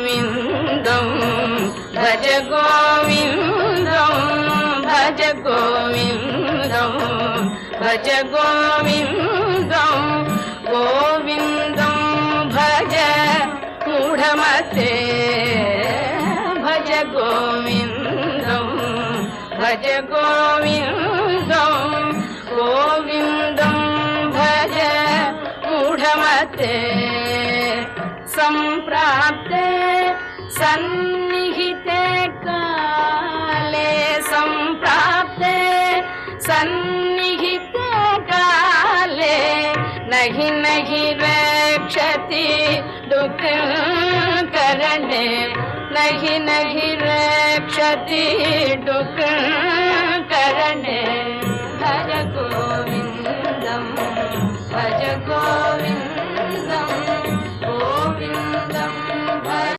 गोविन्दं भज गोविन्दं भज गोविन्दं भज गोविन्दं गोविन्दं भज मूढमते भज गोविन्दं भज गोविन्दं गोविन्दं भज मूढमते सम्प्राप्ते सन्निहिते काले सम्प्राप्ते सन्निहिते काले नहि नहि रक्षति दुःखकरणे नहि नहि रक्षति दुःखकरणे भज गोविन्दं भज गोविन्दं